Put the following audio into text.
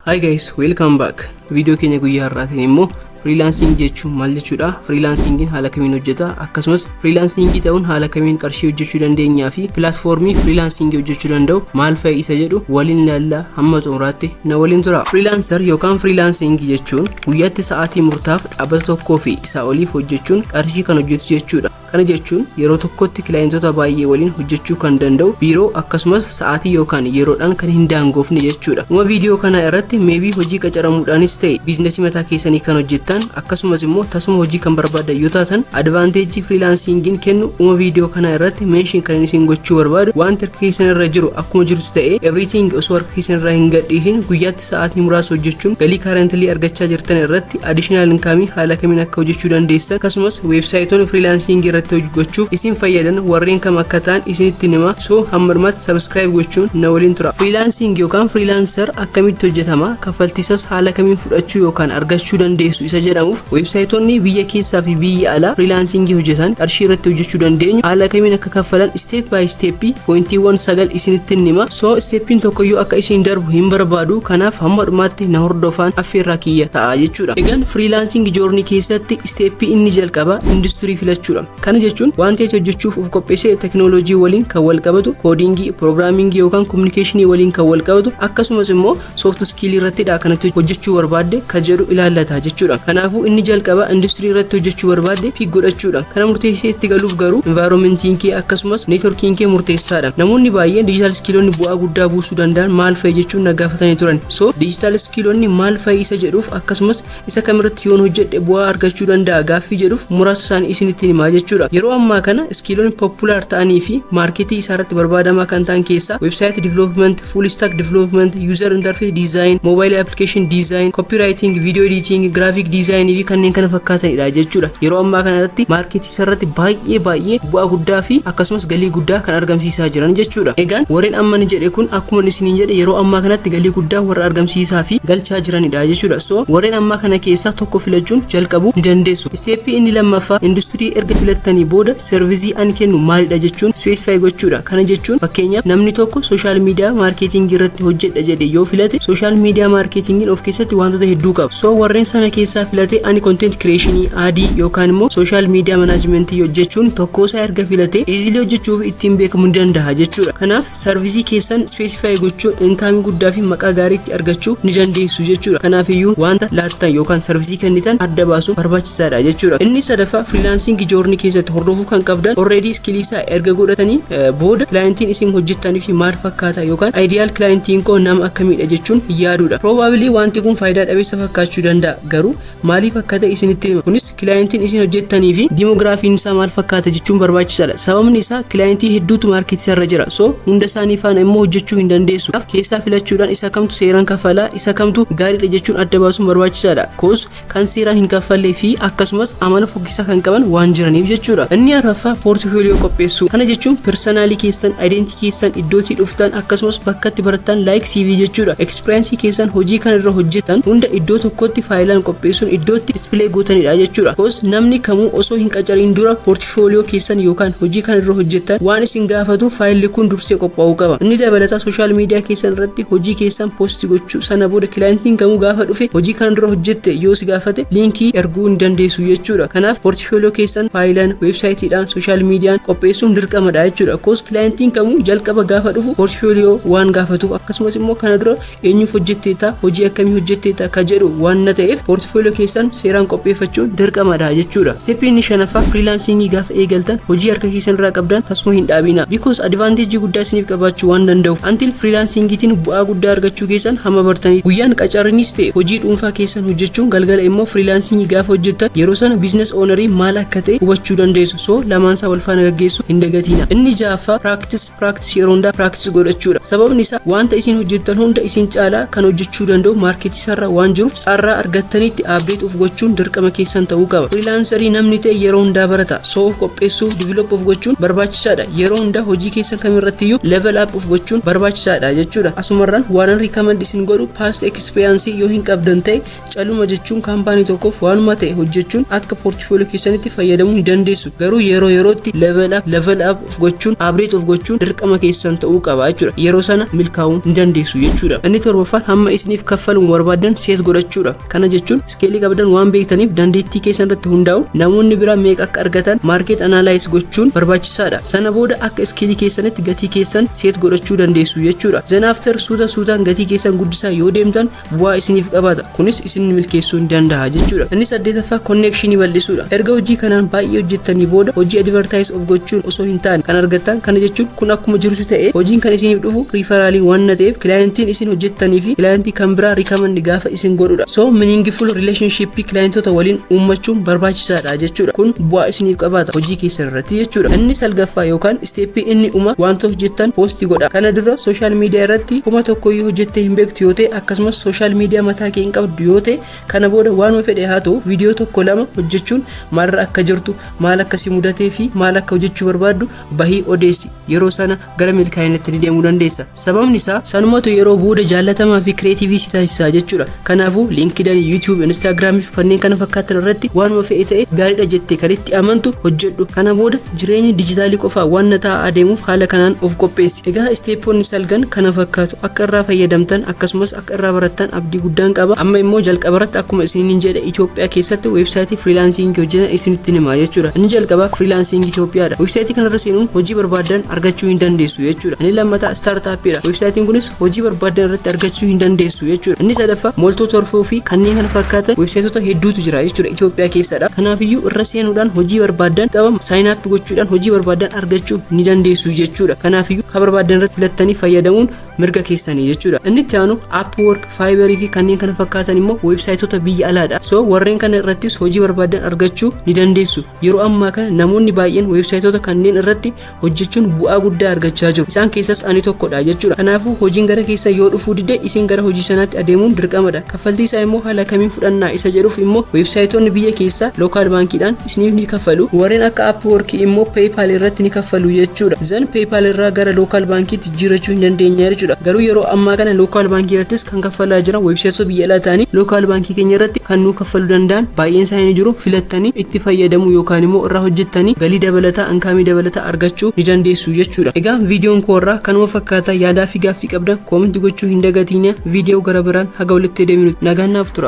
Hi guys, welcome back. Video keenya guyyaa har'aatiin immoo freelancing jechuun maal jechuudha? Freelancingin haala kamiin hojjeta? Akkasumas freelancingii ta'uun haala kamiin qarshii hojjechuu dandeenyaa fi pilaatfoormii freelancingii hojjechuu danda'u maal fa'i isa jedhu waliin ilaalla hamma xumuraatti na waliin tura. Freelancer yookaan freelancingii jechuun guyyaatti sa'aatii murtaa'aaf dhaabbata tokkoo fi isaa oliif hojjechuun qarshii kan hojjetu jechuudha. Kana jechuun yeroo tokkotti klientota baay'ee waliin hojjechuu kan danda'u biiroo akkasumas sa'aatii yookaan yeroodhaan kan hin daangoofne jechuudha. Uma viidiyoo kana irratti maybe hojii qacaramuudhaanis ta'e biizinasii mataa keessanii kan hojjettan akkasumas immoo tasuma hojii kan barbaadan yoo taatan advaanteejii freelancingin kennu uma viidiyoo kana irratti mention kan isin gochuu barbaadu waan harka keessan irra jiru akkuma jirtu ta'e everything osoo harka keessan irraa hin gadhiisin guyyaatti sa'aatii muraasa hojjechuun galii currently argachaa jirtan irratti additional income haala kamiin akka hojjechuu dandeessan akkasumas websaayitoon freelancingii gochuuf isin fayyadan warreen kam akka ta'an isinitti nima so hammarumatti subscribe gochuun na waliin tura. Freelancing yookaan freelancer akkamitti hojjetama kaffaltiisas haala kamiin fudhachuu yookaan argachuu dandeessu isa jedhamuuf websaayitoonni biyya keessaa fi biyya alaa freelancingii hojjetan qarshii irratti hojjechuu dandeenyu haala kamiin akka kaffalan step by step pointiiwwan 9 isinitti nima so steppiin tokkoyyuu akka isin darbu hin barbaadu kanaaf hammarumaatti na hordofaan affeerraa kiyya ta'a jechuudha. Egaan freelancing journey keessatti steppii inni jalqaba industirii filachuudha. Kana jechuun wanti hojjechuuf of qopheessee teknooloojii waliin kan wal qabatu koodingii piroograamingii yookaan kominikeeshinii waliin kan wal qabatu akkasumas immoo soft skill irrattidha kanatti hojjechuu barbaadde kan jedhu ilaallata jechuudha. Kanaafuu inni jalqaba industirii irratti hojjechuu barbaadde piik godhachuudha. Kana murteessee itti galuuf garuu environmentiin kee akkasumas neetworkiin kee murteessaadha. Namoonni baay'een digital skilloonni bu'aa guddaa buusuu danda'an maal fa'i jechuun na gaafatanii turan. So digital skilloonni maal fa'i isa jedhuuf akkasumas isa kamirratti yoon hojjedhe bu'aa argachuu danda'a gaaffii jedhuuf muraasa isaanii isinitti himaa jechuudha. Yeroo ammaa kana skilloonni popular ta'anii fi marketii isaa irratti barbaadamaa kan ta'an keessaa website development, full stack development, user interface design, mobile application design, copywriting, video editing, graphic design fi kanneen kana fakkaatanidha jechuudha. Yeroo ammaa kana irratti marketii isaa irratti baay'ee bu'aa guddaa fi akkasumas galii guddaa kan argamsiisaa jiran jechuudha. Egaan warreen amma ni jedhe kun akkuma isiniin jedhe yeroo ammaa kanatti galii guddaa warra argamsiisaa fi galchaa jiranidha jechuudha. So warreen ammaa kana keessaa tokko filachuun jalqabuu ni dandeessu. Steppii inni lammaffaa industirii erga filattanii booda servicii ani kennu maalidha jechuun specify gochuudha. Kana jechuun fakkeenyaaf namni tokko social media marketing irratti hojjedha jedhe yoo filate social media marketingin of keessatti wantoota hedduu qaba. So warreen sana keessaa filate ani content creation adii yookaan immoo social media management hojjechuun tokko isaa erga filate easily hojjechuuf ittiin beekamuu ni danda'a jechuudha. Kanaaf servicii keessan specify gochuun income guddaa fi maqaa gaariitti argachuu ni dandeessu jechuudha. Kanaaf iyyuu wanta laattan yookaan servicii kennitan adda baasuun barbaachisaadha jechuudha. Inni sadaffaa freelancing journey keessatti hordofuu kan qabdan already skillii isaa erga godhatanii booda clientiin isin hojjettanii fi maal fakkaata yookaan ideal clientiin koo nama akkamiidha jechuun yaaduudha. Probably wanti kun faayidaa dhabeessa fakkaachuu danda'a garuu maaliif akka ta'e isinitti hima. Kunis clientiin isin hojjettanii fi demographiin isaa maal fakkaata jechuun barbaachisaadha. Sababni isaa clientii hedduutu marketii irra jira. So hunda isaanii faana immoo hojjechuu hin dandeessu. Keessaa filachuudhaan isa kamtu seeraan kaffalaa isa kamtu gaariidha jechuun adda baasuun barbaachisaadha. Koos kan seeraan hin kaffallee fi akkasumas amala fokkisaa kan qaban waan jiraniif jechuudha. Inni arfaffaa portfolio qopheessuu. Kana jechuun personalii keessan, identity keessan, iddootti dhuftan akkasumas bakka itti barattan like CV jechuudha. Experience keessan hojii kan irra hojjetan hunda iddoo tokkotti faayilaan qopheessuun iddootti display gootanidha jechuudha. Koos namni kamuu osoo hin qacariin dura portfolio keessan yookaan hojii kan irra hojjetan waan isin gaafatu faayilli kun dursee qophaa'uu qaba. Inni dabalataa social media keessan irratti hojii keessan post gochuu sana booda clientiin kamuu gaafa dhufe hojii kan irra hojjette yoo si gaafate linkii erguu hin dandeessu jechuudha. Kanaaf portfolio keessan faayilaan websaayitiidhaan social meediyaan qopheessuun dirqamadha jechuudha. Koos clientiin kamuu jalqaba gaafa dhufu portfolio waan gaafatuuf akkasumas immoo kana dura eenyuuf hojjetteeta hojii akkamii hojjetteeta ka jedhu waan na ta'eef portfolio keessan seeraan qopheeffachuun dirqamadha jechuudha. Steppiin shanaffaa freelancingii gaafa eegaltan hojii harka keessan irraa qabdan tasuma hin dhaabina because advantage guddaa isiniif qabaachuu waan danda'uuf until freelancingiitiin bu'aa guddaa argachuu keessan hamma bartanii guyyaan qacarinis ta'e hojii dhuunfaa keessan hojjechuun galgala immoo freelancingii gaafa hojjettan yeroo sana business ownerii maal akka ta'e hubachuu dandeessu. So lamaan isaa wal faana gaggeessu hin dagatina. Inni ja'affaa practice yeroo hundaa practice godhachuudha. Sababni isaa wanta isin hojjettan hunda isin caalaa kan hojjechuu danda'u marketii sarara waan jiruuf carraa argattanitti update of gochuun dirqama keessan ta'uu qaba. Freelancerii namni ta'e yeroo hundaa barata. So of qopheessuu develop of gochuun barbaachisaadha. Yeroo hundaa hojii keessan kamirratti iyyuu level up of gochuun barbaachisaadha jechuudha. Asumarraan waan recommend isin godhu past experience yoo hin qabdan ta'e caluma jechuun kaampaanii tokkoof waanuma ta'e hojjechuun akka portfolio keessanitti fayyadamuu ni dandeessu. dandeessu. Garuu yeroo yerootti level up of gochuun update of gochuun dirqama keessan ta'uu qaba jechuudha. Yeroo sana milkaa'uu hin dandeessu jechuudha. Inni torbaffaan hamma isiniif kaffaluun barbaadan seet godhachuudha. Kana jechuun iskeelii qabdan waan beektaniif dandeettii keessan irratti hundaa'uun namoonni biraa meeqa akka argatan market analyze gochuun barbaachisaadha. Sana booda akka iskeelii keessanitti gatii keessan seet godhachuu dandeessu jechuudha. Then after suutaan gatii keessan guddisaa yoo deemtan bu'aa isiniif qabaata. Kunis isin milkeessuu ni danda'a jechuudha. Inni saddeetaffaa connection bal'isuudha. Erga hojii kanaan baay'ee hojjettanii booda hojii advertise of gochuun osoo hin taane kan argattan. Kana jechuun kun akkuma jirutu ta'e hojiin kan isiniif dhufu referraliin waan ta'eef clientiin isin hojjettanii fi clientii kan biraa recommend gaafa isin godhudha. So meaningful relationship clientota waliin uummachuun barbaachisaadha jechuudha. Kun bu'aa isiniif qabaata hojii keessan irratti jechuudha. Inni salgaffaa yookaan steepii inni wanta hojjettan posti godha. Kana dura social media irratti kuma tokkoyyuu hojjettee hin beektu yoo ta'e akkasumas social media mataa kee hin qabdu yoo ta'e kana booda waanuma fedhe haa ta'u viidiyoo tokko lama hojjechuun maalirra akka jirtu maal akka si mudatee fi maal akka hojjechuu barbaaddu bahii odeessi. Yeroo sana gara milkaa'inaatti ni deemuu dandeessa. Sababni isaa sanumatu yeroo booda jaallatamaa fi creativity si taasisa jechuudha. Kanaafuu LinkedIn, YouTube, Instagram fi kanneen kana fakkaatan irratti waanuma fe'e ta'e gaariidha jettee kan itti amantu hojjedhu. Kana booda jireenya dijitaalii qofaa waan ta'aa adeemuuf haala kanaan of qopheessi. Egaa steepoonni salgan kana fakkaatu akka irraa fayyadamtan akkasumas akka irraa barattan abdii guddaan qaba. Amma immoo jalqabarratti akkuma isiniin jedhe Itoophiyaa keessatti weebsaayitii freelancing hojjetan isinitti himaa jechuudha. Inni jalqabaa freelancing Itoophiyaadha. Weebsaayitii kanarra seenuun hojii barbaadan argachuu hin dandeessu jechuudha. Inni lammataa startupidha. Weebsaayitiin kunis hojii barbaadan irratti argachuu hin dandeessu jechuudha. Inni sadaffaa moltoota torfoo fi kanneen kana fakkaatan weebsaayitoota hedduutu jira jechuudha Itoophiyaa keessadha. Kanaafiyyuu irra seenuudhaan hojii barbaadan qabama sign up gochuudhaan hojii barbaadan argachuu ni dandeessu jechuudha. Kanaafiyyuu kan barbaadan irratti filattanii fayyadamuun mirga keessanii jechuudha. Inni itti aanu Upwork, Fiverr fi kanneen kana fakkaatan immoo weebsaayitoota biyya alaadha. So warreen kana irrattis hojii barbaadan argachuu ni dandeessu. Yeroo ammaa kana namoonni baay'een weebsaayitoota kanneen irratti hojjechuun bu'aa guddaa argachaa jiru. Isaan keessas ani tokkodha jechuudha. Kanaafuu hojiin gara keessa yoo dhufuu dide isin gara hojii sanaatti adeemuun dirqamadha. Kaffaltii isaa immoo haala kamiin fudhannaa isa jedhuuf immoo weebsaayitoonni biyya keessaa local baankiidhaan isiniif ni kaffalu. Warreen akka Upwork immoo PayPal irratti ni kaffalu jechuudha. Zan PayPal irraa gara local baankiitti jijjiirachuu hin dandeenya jechuudha. Garuu yeroo ammaa kana local baankii irrattis kan kaffalaa jira. Weebsaayitoota biyya alaa ta'anii local baankii keenya irratti kan nu kaffaluu danda'an baay'een isaanii jiru. Filattanii itti fayyadamu yookaan immoo irraa hojjettanii galii dabalataa inkaamii dabalataa argachuu ni dandeessu jechuudha. Egaa viidiyoon koorraa kanuma fakkaata. Yaadaa fi gaaffii qabdan koomentii gochuu hin dagatinaa. Viidiyoo gara biraan haga walitti deemnu nagaan naaf tura.